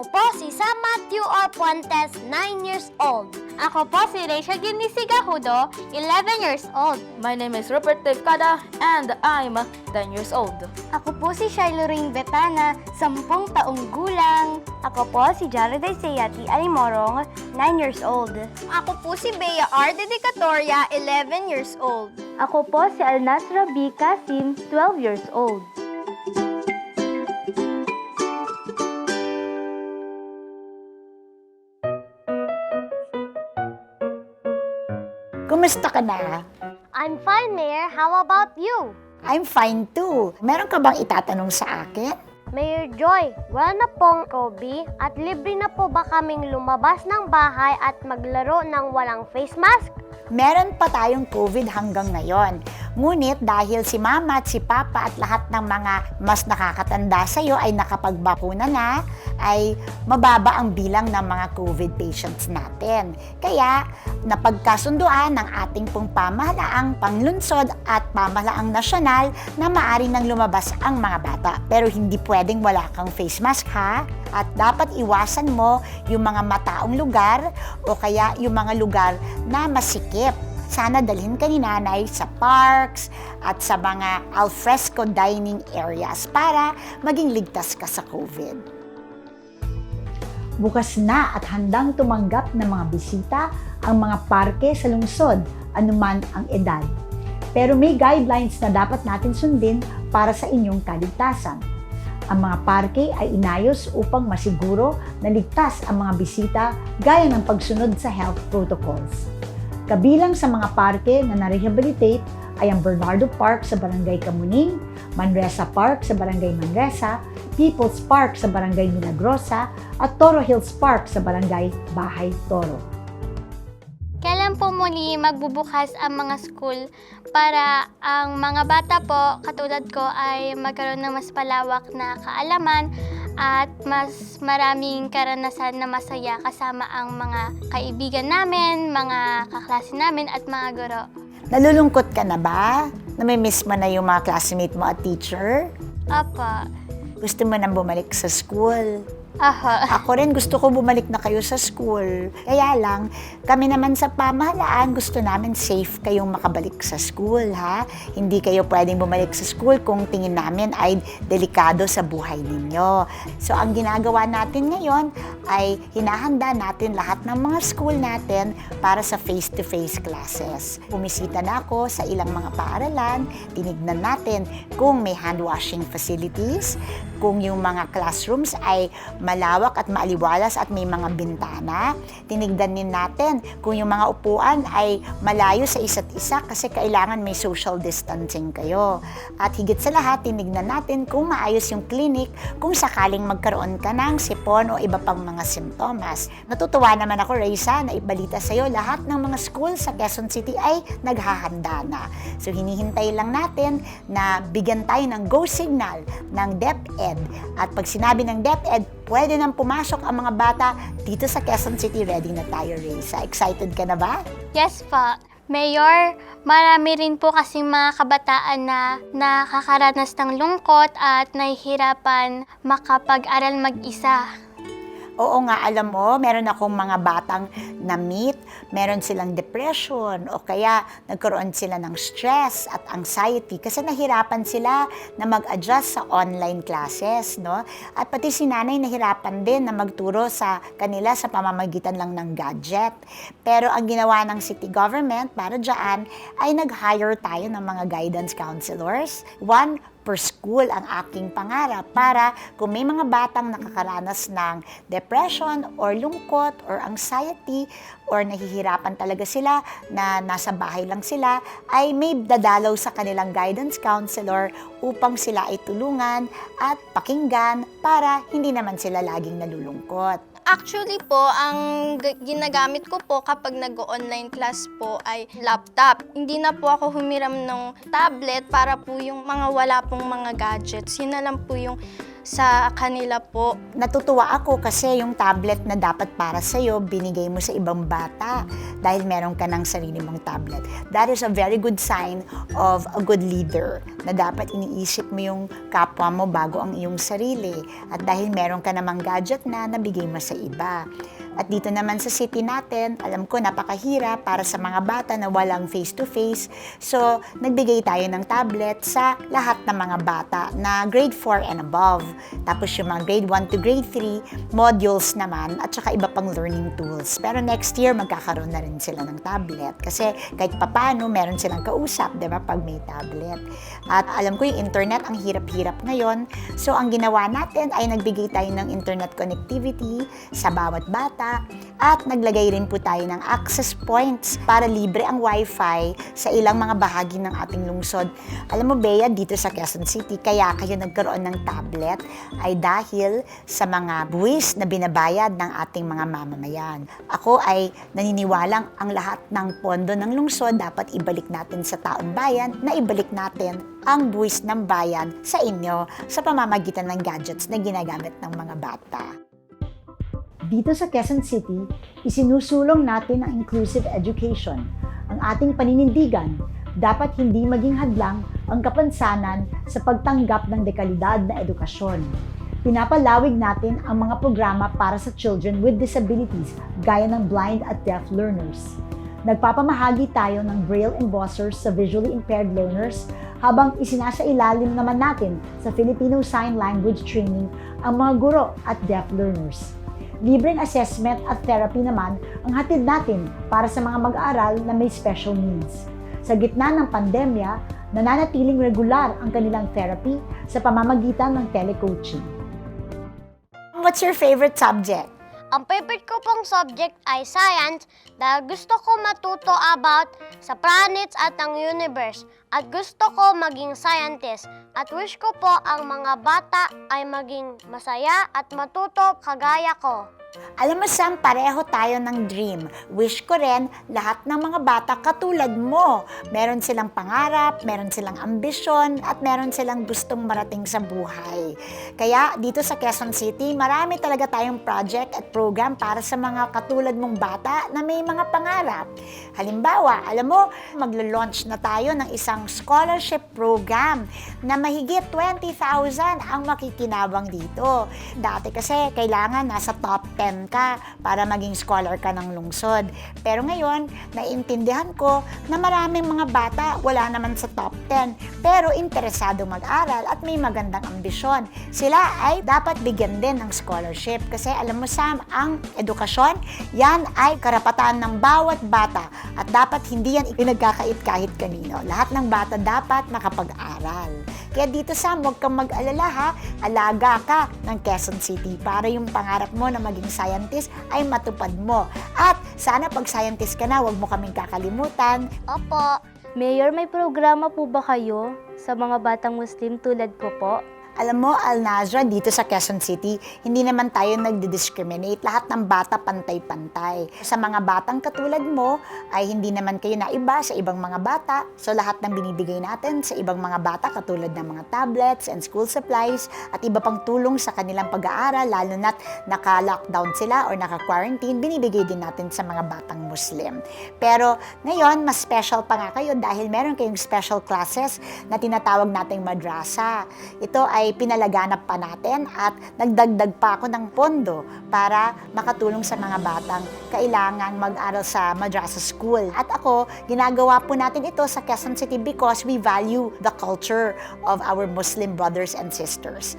Ako po si Sam Matthew R. Puentes, 9 years old. Ako po si Rachel Ginisiga Hudo, 11 years old. My name is Rupert Tevkada and I'm 10 years old. Ako po si Shylorine Betana, 10 taong gulang. Ako po si Jared Isayati Alimorong, 9 years old. Ako po si Bea R. Dedicatoria, 11 years old. Ako po si Alnasra B. Kasim, 12 years old. Kumusta ka na? I'm fine, Mayor. How about you? I'm fine too. Meron ka bang itatanong sa akin? Mayor Joy, wala na pong COVID at libre na po ba kaming lumabas ng bahay at maglaro ng walang face mask? Meron pa tayong COVID hanggang ngayon. Ngunit dahil si Mama at si Papa at lahat ng mga mas nakakatanda sa'yo ay nakapagbakuna na, ay mababa ang bilang ng mga COVID patients natin. Kaya napagkasunduan ng ating pong pamahalaang panglunsod at pamahalaang nasyonal na maaari nang lumabas ang mga bata. Pero hindi pwedeng wala kang face mask ha? At dapat iwasan mo yung mga mataong lugar o kaya yung mga lugar na masikip. Sana dalhin ka ni nanay sa parks at sa mga alfresco dining areas para maging ligtas ka sa COVID. Bukas na at handang tumanggap ng mga bisita ang mga parke sa lungsod, anuman ang edad. Pero may guidelines na dapat natin sundin para sa inyong kaligtasan. Ang mga parke ay inayos upang masiguro na ligtas ang mga bisita gaya ng pagsunod sa health protocols. Kabilang sa mga parke na na-rehabilitate ay ang Bernardo Park sa Barangay Kamuning, Manresa Park sa Barangay Manresa, People's Park sa Barangay Milagrosa, at Toro Hills Park sa Barangay Bahay Toro. Kailan po muli magbubukas ang mga school para ang mga bata po katulad ko ay magkaroon ng mas palawak na kaalaman at mas maraming karanasan na masaya kasama ang mga kaibigan namin, mga kaklase namin at mga guro. Nalulungkot ka na ba? Namimiss mo na yung mga classmate mo at teacher? Apa. Gusto mo nang bumalik sa school? Aha. Ako rin gusto ko bumalik na kayo sa school. Kaya lang, kami naman sa pamahalaan, gusto namin safe kayong makabalik sa school, ha? Hindi kayo pwedeng bumalik sa school kung tingin namin ay delikado sa buhay ninyo. So, ang ginagawa natin ngayon ay hinahanda natin lahat ng mga school natin para sa face-to-face classes. Bumisita na ako sa ilang mga paaralan, tinignan natin kung may hand washing facilities, kung yung mga classrooms ay malawak at maaliwalas at may mga bintana. Tinignan din natin kung yung mga upuan ay malayo sa isa't isa kasi kailangan may social distancing kayo. At higit sa lahat, tinignan natin kung maayos yung clinic kung sakaling magkaroon ka ng sipon o iba pang mga simptomas. Natutuwa naman ako, Reza, na ibalita sa'yo lahat ng mga school sa Quezon City ay naghahanda na. So hinihintay lang natin na bigyan tayo ng go signal ng DepEd. At pag sinabi ng DepEd, pwede nang pumasok ang mga bata dito sa Quezon City. Ready na tayo, Reza. Excited ka na ba? Yes po. Mayor, marami rin po kasing mga kabataan na nakakaranas ng lungkot at nahihirapan makapag-aral mag-isa. Oo nga, alam mo, meron akong mga batang na-meet, meron silang depression o kaya nagkaroon sila ng stress at anxiety kasi nahirapan sila na mag-adjust sa online classes, no? At pati si nanay nahirapan din na magturo sa kanila sa pamamagitan lang ng gadget. Pero ang ginawa ng city government para dyan ay nag-hire tayo ng mga guidance counselors. One per school ang aking pangarap para kung may mga batang nakakaranas ng depression or lungkot or anxiety or nahihirapan talaga sila na nasa bahay lang sila, ay may dadalaw sa kanilang guidance counselor upang sila ay tulungan at pakinggan para hindi naman sila laging nalulungkot. Actually po, ang ginagamit ko po kapag nag-online class po ay laptop. Hindi na po ako humiram ng tablet para po yung mga wala pong mga gadgets. Yun na lang po yung sa kanila po. Natutuwa ako kasi yung tablet na dapat para sa'yo, binigay mo sa ibang bata dahil meron ka ng sarili mong tablet. That is a very good sign of a good leader, na dapat iniisip mo yung kapwa mo bago ang iyong sarili. At dahil meron ka namang gadget na nabigay mo sa iba. At dito naman sa city natin, alam ko napakahirap para sa mga bata na walang face-to-face. So, nagbigay tayo ng tablet sa lahat ng mga bata na grade 4 and above. Tapos yung mga grade 1 to grade 3, modules naman at saka iba pang learning tools. Pero next year, magkakaroon na rin sila ng tablet. Kasi kahit papano, meron silang kausap, di ba, pag may tablet. At alam ko yung internet, ang hirap-hirap ngayon. So, ang ginawa natin ay nagbigay tayo ng internet connectivity sa bawat bata at naglagay rin po tayo ng access points para libre ang wifi sa ilang mga bahagi ng ating lungsod. Alam mo, Bea, dito sa Quezon City, kaya kayo nagkaroon ng tablet ay dahil sa mga buwis na binabayad ng ating mga mamamayan. Ako ay naniniwalang ang lahat ng pondo ng lungsod dapat ibalik natin sa taong bayan, na ibalik natin ang buwis ng bayan sa inyo sa pamamagitan ng gadgets na ginagamit ng mga bata. Dito sa Quezon City, isinusulong natin ang inclusive education. Ang ating paninindigan, dapat hindi maging hadlang ang kapansanan sa pagtanggap ng dekalidad na edukasyon. Pinapalawig natin ang mga programa para sa children with disabilities gaya ng blind at deaf learners. Nagpapamahagi tayo ng braille embossers sa visually impaired learners habang isinasailalim naman natin sa Filipino Sign Language training ang mga guro at deaf learners. Libreng assessment at therapy naman ang hatid natin para sa mga mag-aaral na may special needs. Sa gitna ng pandemya, nananatiling regular ang kanilang therapy sa pamamagitan ng telecoaching. What's your favorite subject? Ang favorite ko pong subject ay science dahil gusto ko matuto about sa planets at ang universe. At gusto ko maging scientist. At wish ko po ang mga bata ay maging masaya at matuto kagaya ko. Alam mo, Sam, pareho tayo ng dream. Wish ko rin lahat ng mga bata katulad mo. Meron silang pangarap, meron silang ambisyon, at meron silang gustong marating sa buhay. Kaya dito sa Quezon City, marami talaga tayong project at program para sa mga katulad mong bata na may mga pangarap. Halimbawa, alam mo, maglo-launch na tayo ng isang scholarship program na mahigit 20,000 ang makikinabang dito. Dati kasi kailangan nasa top 10 ka para maging scholar ka ng lungsod. Pero ngayon, naiintindihan ko na maraming mga bata wala naman sa top 10 pero interesado mag-aral at may magandang ambisyon. Sila ay dapat bigyan din ng scholarship kasi alam mo, Sam, ang edukasyon, yan ay karapatan ng bawat bata at dapat hindi yan ipinagkakait kahit kanino. Lahat ng bata dapat makapag-aral. Kaya dito, Sam, huwag kang mag-alala ha. Alaga ka ng Quezon City para yung pangarap mo na maging scientist ay matupad mo. At sana pag scientist ka na, huwag mo kaming kakalimutan. Opo. Mayor, may programa po ba kayo sa mga batang Muslim tulad ko po? Alam mo, Al-Nazra, dito sa Quezon City, hindi naman tayo nagdi-discriminate. Lahat ng bata pantay-pantay. Sa mga batang katulad mo, ay hindi naman kayo naiba sa ibang mga bata. So lahat ng binibigay natin sa ibang mga bata, katulad ng mga tablets and school supplies, at iba pang tulong sa kanilang pag-aaral, lalo na't naka-lockdown sila or naka-quarantine, binibigay din natin sa mga batang Muslim. Pero ngayon, mas special pa nga kayo dahil meron kayong special classes na tinatawag nating madrasa. Ito ay pinalaganap pa natin at nagdagdag pa ako ng pondo para makatulong sa mga batang kailangan mag-aral sa madrasa school. At ako, ginagawa po natin ito sa Quezon City because we value the culture of our Muslim brothers and sisters.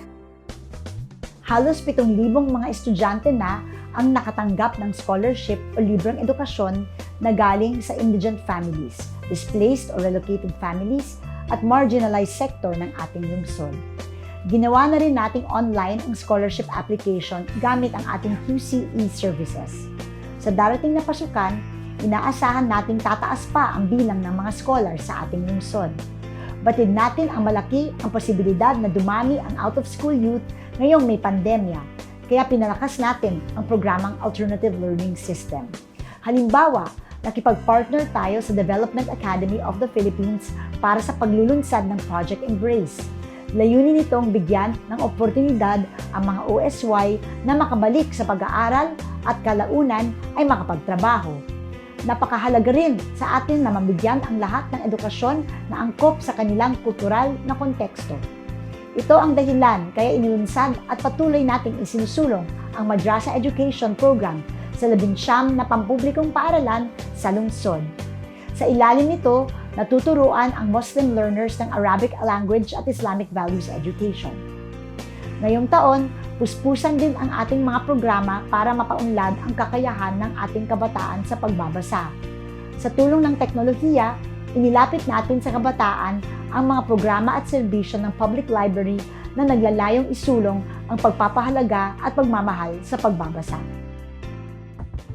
Halos 7,000 mga estudyante na ang nakatanggap ng scholarship o libreng edukasyon na galing sa indigent families, displaced or relocated families, at marginalized sector ng ating lungsod. Ginawa na rin nating online ang scholarship application gamit ang ating QCE services. Sa darating na pasukan, inaasahan nating tataas pa ang bilang ng mga scholar sa ating lungsod. Batid natin ang malaki ang posibilidad na dumami ang out-of-school youth ngayong may pandemya, kaya pinalakas natin ang programang Alternative Learning System. Halimbawa, nakipag-partner tayo sa Development Academy of the Philippines para sa paglulunsad ng Project Embrace. Layunin nitong bigyan ng oportunidad ang mga OSY na makabalik sa pag-aaral at kalaunan ay makapagtrabaho. Napakahalaga rin sa atin na mabigyan ang lahat ng edukasyon na angkop sa kanilang kultural na konteksto. Ito ang dahilan kaya inilunsad at patuloy nating isinusulong ang Madrasa Education Program sa 19 na pampublikong paaralan sa lungsod. Sa ilalim nito, natuturuan ang Muslim learners ng Arabic language at Islamic values education. Ngayong taon, puspusan din ang ating mga programa para mapaunlad ang kakayahan ng ating kabataan sa pagbabasa. Sa tulong ng teknolohiya, inilapit natin sa kabataan ang mga programa at serbisyo ng public library na naglalayong isulong ang pagpapahalaga at pagmamahal sa pagbabasa.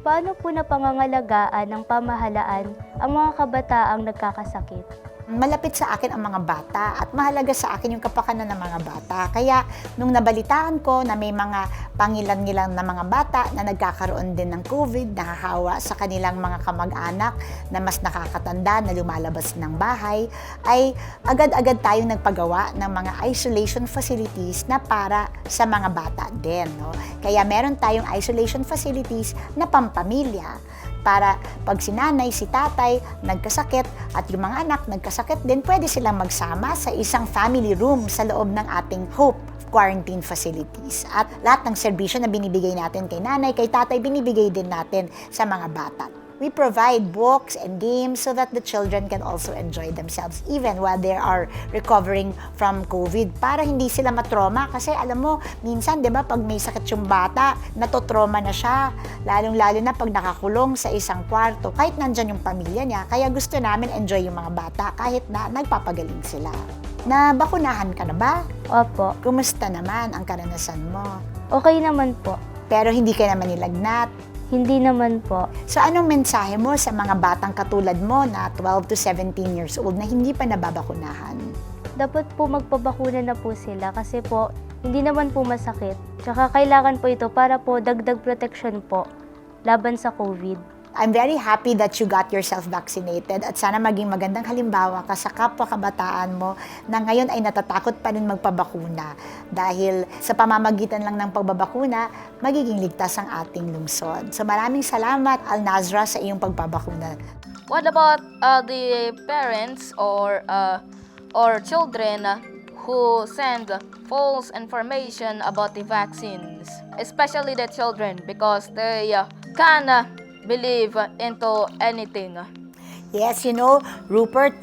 Paano po napangangalagaan ng pamahalaan ang mga kabataang nagkakasakit? Malapit sa akin ang mga bata at mahalaga sa akin yung kapakanan ng mga bata. Kaya nung nabalitaan ko na may mga pangilan-ngilan na mga bata na nagkakaroon din ng COVID, nahahawa sa kanilang mga kamag-anak na mas nakakatanda na lumalabas ng bahay, ay agad-agad tayong nagpagawa ng mga isolation facilities na para sa mga bata din. No? Kaya meron tayong isolation facilities na pampamilya para pag si nanay, si tatay nagkasakit at yung mga anak nagkasakit din, pwede silang magsama sa isang family room sa loob ng ating Hope quarantine facilities. At lahat ng serbisyo na binibigay natin kay nanay, kay tatay, binibigay din natin sa mga bata. We provide books and games so that the children can also enjoy themselves even while they are recovering from COVID para hindi sila matroma. Kasi alam mo, minsan, di ba, pag may sakit yung bata, natotroma na siya. Lalong-lalo na pag nakakulong sa isang kwarto, kahit nandyan yung pamilya niya. Kaya gusto namin enjoy yung mga bata kahit na nagpapagaling sila. Nabakunahan ka na ba? Opo, Kumusta naman ang karanasan mo? okay naman po. Pero hindi ka naman nilagnat. Hindi naman po. So anong mensahe mo sa mga batang katulad mo na 12 to 17 years old na hindi pa nababakunahan? Dapat po magpabakuna na po sila kasi po hindi naman po masakit. Tsaka kailangan po ito para po dagdag protection po laban sa COVID. I'm very happy that you got yourself vaccinated at sana maging magandang halimbawa ka sa kapwa-kabataan mo na ngayon ay natatakot pa rin magpabakuna dahil sa pamamagitan lang ng pagbabakuna, magiging ligtas ang ating lungsod. So maraming salamat, Al-Nazra, sa iyong pagpabakuna. What about the parents or children who send false information about the vaccines, especially the children, because they can believe into anything? Yes, you know, Rupert,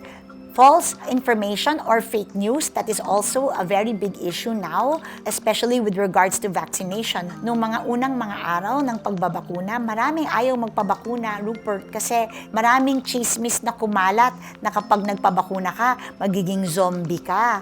false information or fake news, that is also a very big issue now, especially with regards to vaccination. Noong mga unang mga araw ng pagbabakuna, maraming ayaw magpabakuna, Rupert, kasi maraming chismis na kumalat na kapag nagpabakuna ka, magiging zombie ka.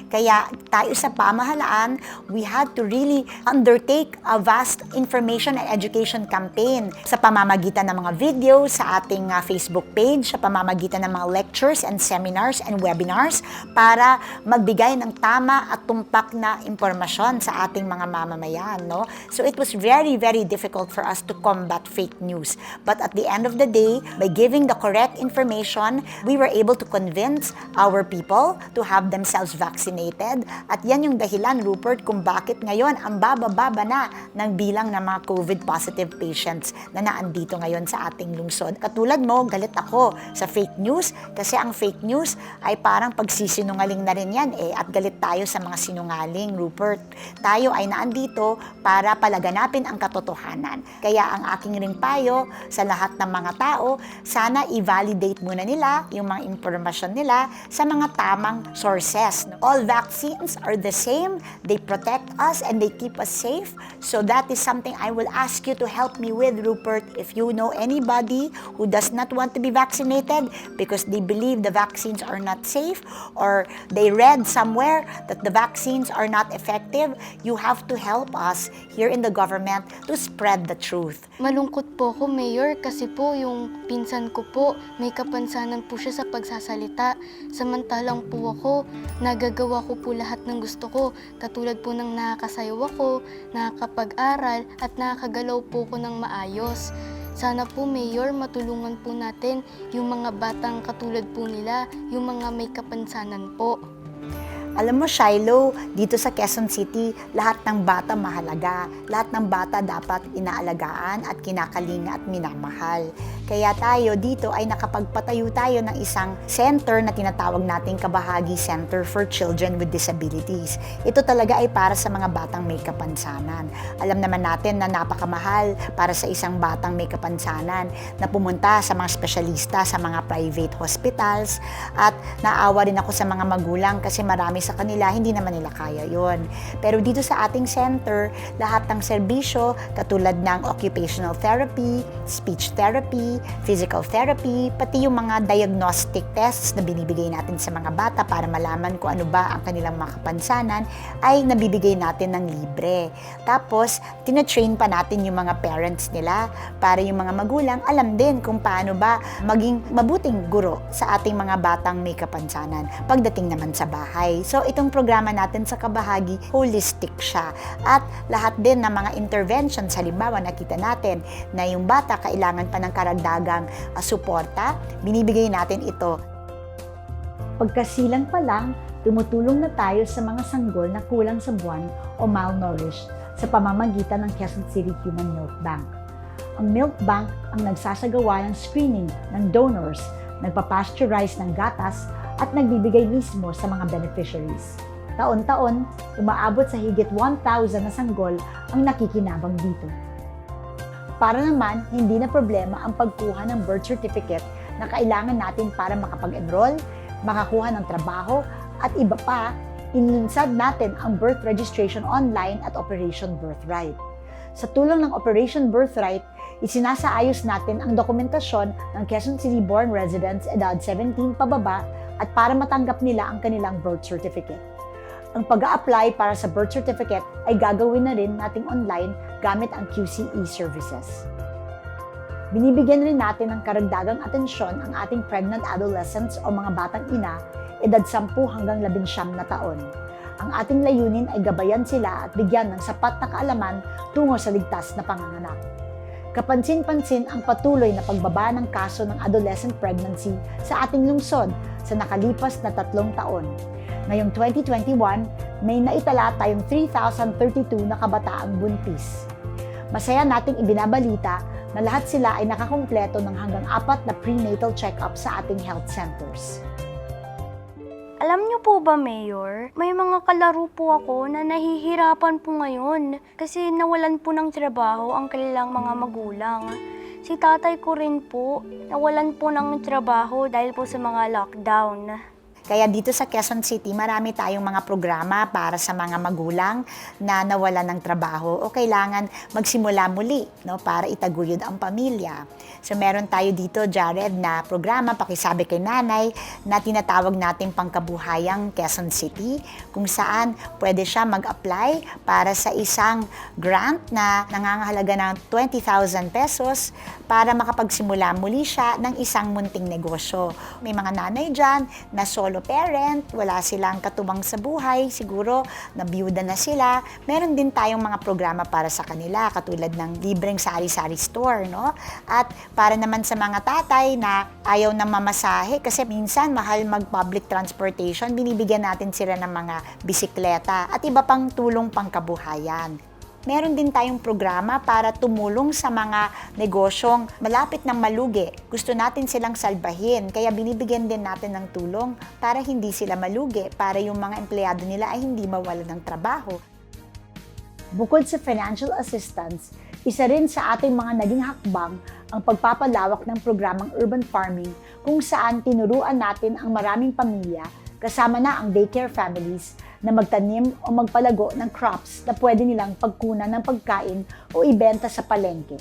Kaya tayo sa pamahalaan, we had to really undertake a vast information and education campaign sa pamamagitan ng mga video sa ating Facebook page, sa pamamagitan ng mga lectures and seminars and webinars para magbigay ng tama at tumpak na impormasyon sa ating mga mamamayan. No? So it was very, very difficult for us to combat fake news. But at the end of the day, by giving the correct information, we were able to convince our people to have themselves vaccinated. At yan yung dahilan, Rupert, kung bakit ngayon ang baba-baba na ng bilang ng mga COVID-positive patients na naandito ngayon sa ating lungsod. Katulad mo, galit ako sa fake news kasi ang fake news ay parang pagsisinungaling na rin yan at galit tayo sa mga sinungaling, Rupert. Tayo ay naandito para palaganapin ang katotohanan. Kaya ang aking ring payo sa lahat ng mga tao, sana i-validate muna nila yung mga impormasyon nila sa mga tamang sources. All vaccines are the same. They protect us and they keep us safe. So that is something I will ask you to help me with, Rupert. If you know anybody who does not want to be vaccinated because they believe the vaccines are not safe or they read somewhere that the vaccines are not effective, you have to help us here in the government to spread the truth. Malungkot po ako, Mayor, kasi po yung pinsan ko po, may kapansanan po siya sa pagsasalita. Samantalang po ako, nagagawa ko po lahat ng gusto ko. Katulad po ng nakakasayaw ako, nakakapag-aral, at nakakagalaw po ko ng maayos. Sana po, Mayor, matulungan po natin yung mga batang katulad po nila, yung mga may kapansanan po. Alam mo, Shiloh, dito sa Quezon City, lahat ng bata mahalaga. Lahat ng bata dapat inaalagaan at kinakalinga at minamahal. Kaya tayo dito ay nakapagpatayo tayo ng isang center na tinatawag nating Kabahagi Center for Children with Disabilities. Ito talaga ay para sa mga batang may kapansanan. Alam naman natin na napakamahal para sa isang batang may kapansanan na pumunta sa mga espesyalista sa mga private hospitals, at naawa rin ako sa mga magulang kasi marami sa kanila hindi naman nila kaya yon. Pero dito sa ating center, lahat ng serbisyo katulad ng occupational therapy, speech therapy, physical therapy, pati yung mga diagnostic tests na binibigay natin sa mga bata para malaman kung ano ba ang kanilang mga kapansanan ay nabibigay natin ng libre. Tapos, tina-train pa natin yung mga parents nila para yung mga magulang alam din kung paano ba maging mabuting guro sa ating mga batang may kapansanan pagdating naman sa bahay. So, itong programa natin sa Kabahagi, holistic siya. At lahat din ng mga interventions, halimbawa nakita natin na yung bata kailangan pa ng karagdagang suporta, binibigay natin ito. Pagkasilang pa lang, tumutulong na tayo sa mga sanggol na kulang sa buwan o malnourished sa pamamagitan ng Quezon City Human Milk Bank. Ang Milk Bank ang nagsasagawa ng screening ng donors, nagpapasteurize ng gatas at nagbibigay mismo sa mga beneficiaries. Taon-taon, umaabot sa higit 1,000 na sanggol ang nakikinabang dito. Para naman, hindi na problema ang pagkuha ng birth certificate na kailangan natin para makapag-enroll, makakuha ng trabaho, at iba pa, inilunsad natin ang birth registration online at Operation Birthright. Sa tulong ng Operation Birthright, isinasaayos natin ang dokumentasyon ng Quezon City-born residents edad 17 pababa at para matanggap nila ang kanilang birth certificate. Ang pag-a-apply para sa birth certificate ay gagawin na rin nating online gamit ang QCE services. Binibigyan rin natin ng karagdagang atensyon ang ating pregnant adolescents o mga batang ina edad 10 hanggang 19 na taon. Ang ating layunin ay gabayan sila at bigyan ng sapat na kaalaman tungo sa ligtas na panganganak. Kapansin-pansin ang patuloy na pagbaba ng kaso ng adolescent pregnancy sa ating lungsod sa nakalipas na 3 taon. Ngayong 2021, may naitala tayong 3,032 na kabataang buntis. Masaya nating ibinabalita na lahat sila ay nakakumpleto ng hanggang 4 na prenatal check-up sa ating health centers. Alam niyo po ba, Mayor, may mga kalaro po ako na nahihirapan po ngayon kasi nawalan po ng trabaho ang kanilang mga magulang. Si tatay ko rin po, nawalan po ng trabaho dahil po sa mga lockdown. Kaya dito sa Quezon City, marami tayong mga programa para sa mga magulang na nawalan ng trabaho o kailangan magsimula muli, no, para itaguyod ang pamilya. So meron tayo dito, Jared, na programa, Pakisabi Kay Nanay, na tinatawag natin Pangkabuhayang Quezon City, kung saan pwede siya mag-apply para sa isang grant na nangangahalaga ng 20,000 pesos para makapagsimula muli siya ng isang munting negosyo. May mga nanay dyan na solo parent, wala silang katubang sa buhay, siguro na biyuda na sila. Meron din tayong mga programa para sa kanila, katulad ng libreng sari-sari store, no? At para naman sa mga tatay na ayaw na mamasahe, kasi minsan mahal mag-public transportation, binibigyan natin sila ng mga bisikleta at iba pang tulong pangkabuhayan. Meron din tayong programa para tumulong sa mga negosyong malapit ng malugi. Gusto natin silang salbahin, kaya binibigyan din natin ng tulong para hindi sila malugi, para yung mga empleyado nila ay hindi mawalan ng trabaho. Bukod sa financial assistance, isa rin sa ating mga naging hakbang ang pagpapalawak ng programang urban farming kung saan tinuruan natin ang maraming pamilya, kasama na ang daycare families, na magtanim o magpalago ng crops na pwede nilang pagkunan ng pagkain o ibenta sa palengke.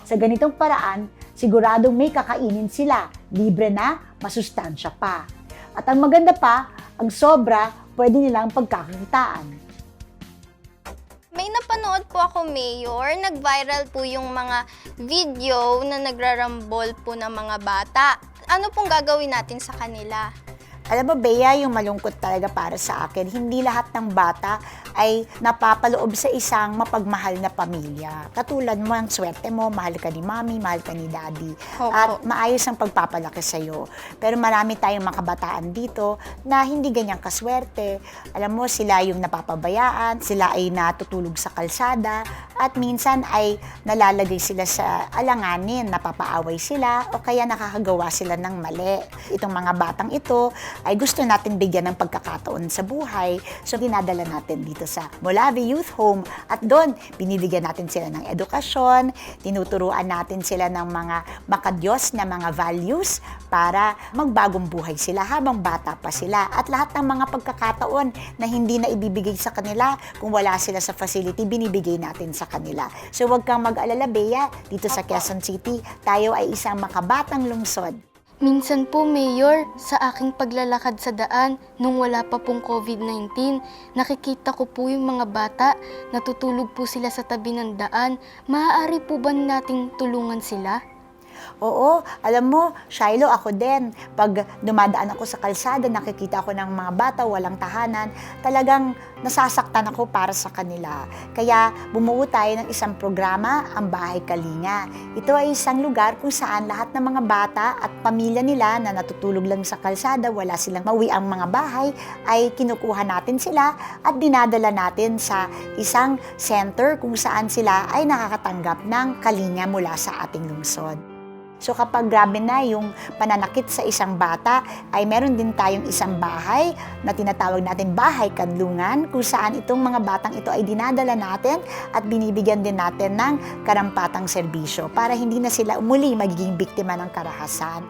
Sa ganitong paraan, siguradong may kakainin sila, libre na, masustansya pa. At ang maganda pa, ang sobra, pwede nilang pagkakakitaan. May napanood po ako, Mayor. Nag-viral po yung mga video na nagrarambol po ng mga bata. Ano pong gagawin natin sa kanila? Alam mo, Bea, yung malungkot talaga para sa akin, hindi lahat ng bata ay napapaloob sa isang mapagmahal na pamilya. Katulad mo, ang swerte mo, mahal ka ni mami, mahal ka ni daddy, Opo. at maayos ang pagpapalaki sa'yo. Pero marami tayong mga kabataan dito na hindi ganyang kaswerte. Alam mo, sila yung napapabayaan, sila ay natutulog sa kalsada, at minsan ay nalalagay sila sa alanganin, napapaaway sila, o kaya nakakagawa sila ng mali. Itong mga batang ito ay gusto natin bigyan ng pagkakataon sa buhay. So, dinadala natin dito sa Molavi Youth Home. At doon, binibigyan natin sila ng edukasyon, tinuturuan natin sila ng mga makadiyos na mga values para magbagong buhay sila habang bata pa sila. At lahat ng mga pagkakataon na hindi na ibibigay sa kanila, kung wala sila sa facility, binibigay natin sa kanila. So, huwag kang mag-alala, Bea. Dito sa Quezon City, tayo ay isang makabatang lungsod. Minsan po, Mayor, sa aking paglalakad sa daan nung wala pa pong COVID-19, nakikita ko po yung mga bata, natutulog po sila sa tabi ng daan. Maaari po ba nating tulungan sila? Oo, alam mo, Shiloh, ako din. Pag dumadaan ako sa kalsada, nakikita ako ng mga bata, walang tahanan, talagang nasasaktan ako para sa kanila. Kaya bumuo tayo ng isang programa, ang Bahay Kalinga. Ito ay isang lugar kung saan lahat ng mga bata at pamilya nila na natutulog lang sa kalsada, wala silang mauwi ang mga bahay, ay kinukuha natin sila at dinadala natin sa isang center kung saan sila ay nakakatanggap ng kalinga mula sa ating lungsod. So kapag grabe na yung pananakit sa isang bata, ay meron din tayong isang bahay na tinatawag natin Bahay Kanlungan, kung saan itong mga batang ito ay dinadala natin at binibigyan din natin ng karampatang serbisyo para hindi na sila muli magiging biktima ng karahasan.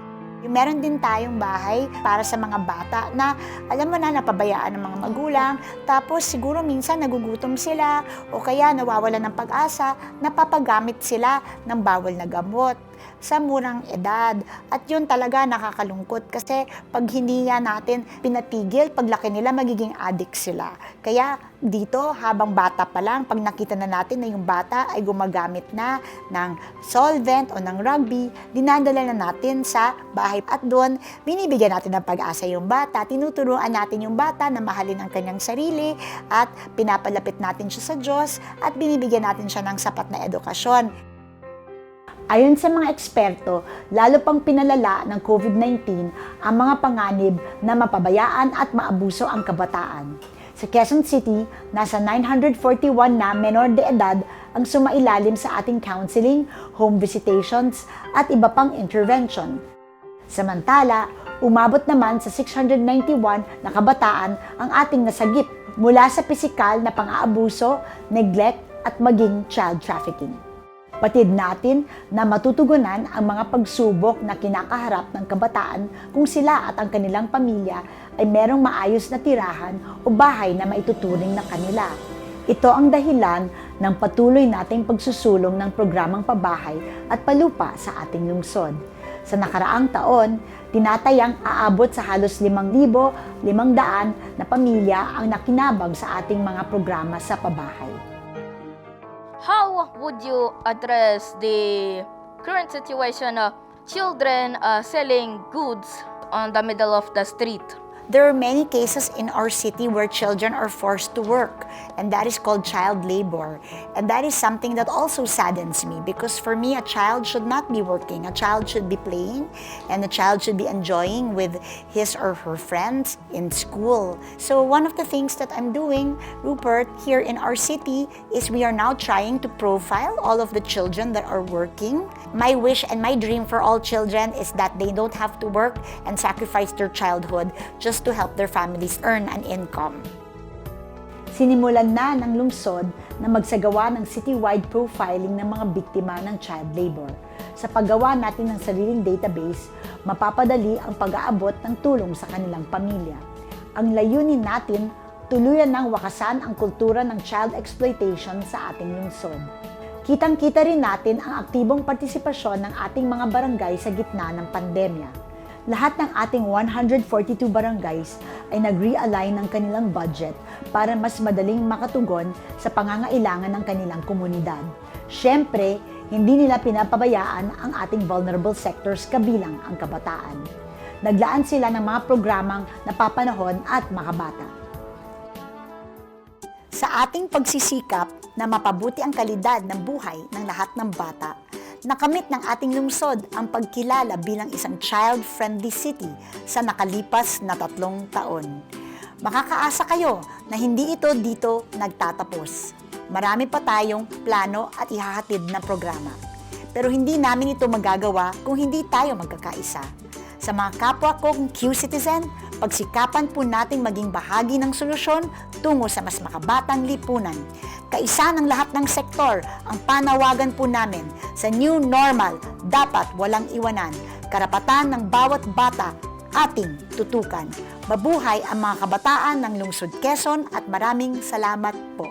Meron din tayong bahay para sa mga bata na alam mo na napabayaan ng mga magulang, tapos siguro minsan nagugutom sila o kaya nawawalan ng pag-asa, napapagamit sila ng bawal na gamot sa murang edad. At yun talaga nakakalungkot kasi pag hindi nga natin pinatigil, paglaki nila magiging addict sila. Kaya dito, habang bata pa lang, pag nakita na natin na yung bata ay gumagamit na ng solvent o ng rugby, dinadala na natin sa bahay at doon, binibigyan natin ng pag-asa yung bata, tinuturuan natin yung bata na mahalin ang kanyang sarili at pinapalapit natin siya sa Diyos at binibigyan natin siya ng sapat na edukasyon. Ayon sa mga eksperto, lalo pang pinalala ng COVID-19 ang mga panganib na mapabayaan at maabuso ang kabataan. Sa Quezon City, nasa 941 na menor de edad ang sumailalim sa ating counseling, home visitations at iba pang intervention. Samantala, umabot naman sa 691 na kabataan ang ating nasagip mula sa pisikal na pang-aabuso, neglect at maging child trafficking. Patid natin na matutugunan ang mga pagsubok na kinakaharap ng kabataan kung sila at ang kanilang pamilya ay merong maayos na tirahan o bahay na maituturing na kanila. Ito ang dahilan ng patuloy nating pagsusulong ng programang pabahay at palupa sa ating lungsod. Sa nakaraang taon, tinatayang aabot sa halos 5,500 na pamilya ang nakinabang sa ating mga programa sa pabahay. How would you address the current situation of children selling goods on the middle of the street? There are many cases in our city where children are forced to work, and that is called child labor. And that is something that also saddens me, because for me, a child should not be working. A child should be playing, and a child should be enjoying with his or her friends in school. So one of the things that I'm doing, Rupert, here in our city is we are now trying to profile all of the children that are working. My wish and my dream for all children is that they don't have to work and sacrifice their childhood just to help their families earn an income. Sinimulan na ng lungsod na magsagawa ng citywide profiling ng mga biktima ng child labor. Sa paggawa natin ng sariling database, mapapadali ang pag-aabot ng tulong sa kanilang pamilya. Ang layunin natin, tuluyan ng wakasan ang kultura ng child exploitation sa ating lungsod. Kitang-kita rin natin ang aktibong partisipasyon ng ating mga barangay sa gitna ng pandemya. Lahat ng ating 142 barangays ay nag-realign ng kanilang budget para mas madaling makatugon sa pangangailangan ng kanilang komunidad. Siyempre, hindi nila pinapabayaan ang ating vulnerable sectors kabilang ang kabataan. naglaan sila ng mga programang napapanahon at makabata. Sa ating pagsisikap na mapabuti ang kalidad ng buhay ng lahat ng bata, nakamit ng ating lungsod ang pagkilala bilang isang child-friendly city sa nakalipas na 3 taon. Makakaasa kayo na hindi ito dito nagtatapos. Marami pa tayong plano at ihahatid na programa. Pero hindi namin ito magagawa kung hindi tayo magkakaisa. Sa mga kapwa kong Q-Citizen, pagsikapan po nating maging bahagi ng solusyon tungo sa mas makabatang lipunan. Kaisa ng lahat ng sektor ang panawagan po namin sa new normal, dapat walang iwanan. Karapatan ng bawat bata ating tutukan. Mabuhay ang mga kabataan ng Lungsod Quezon at maraming salamat po.